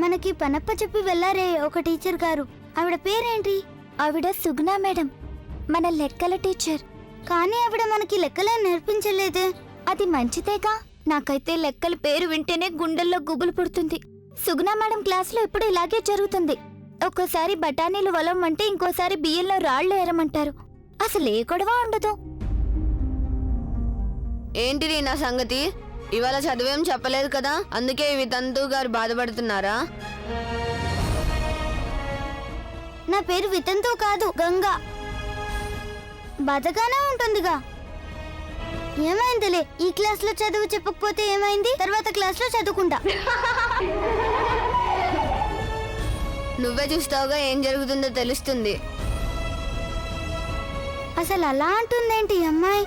మనకి పనప్ప చెప్పి వెళ్ళారే ఒక టీచర్ గారు, ఆవిడ పేరేంటి? ఆవిడ సుగుణ మేడం, మన లెక్కల టీచర్. కానీ ఆవిడ మనకి లెక్కలే నేర్పించలేదే. అది మంచిదేగా. నాకైతే లెక్కల పేరు వింటేనే గుండెల్లో గుబులు పుడుతుంది. సుగుణ మేడం క్లాస్లో ఇప్పుడు ఇలాగే జరుగుతుంది. ఒక్కోసారి బఠానీలు వలవమంటే ఇంకోసారి బియ్యంలో రాళ్లు ఏరమంటారు. అసలు ఏ గొడవ ఉండదు. ఏంటిది నా సంగతి? ఇవాళ చదివేం చెప్పలేదు కదా, అందుకే వితంతు గారు బాధపడుతున్నారా? నా పేరు వితంతు కాదు, గంగా. బాధగానే ఉంటుందిగా. ఏమైందిలే, ఈ క్లాస్ లో చదువు చెప్పకపోతే ఏమైంది, తర్వాత క్లాస్ లో చదువుకుంటా. నువ్వే చూస్తావుగా, ఏం జరుగుతుందో తెలుస్తుంది. అసలు అలా అంటుందేంటి అమ్మాయి?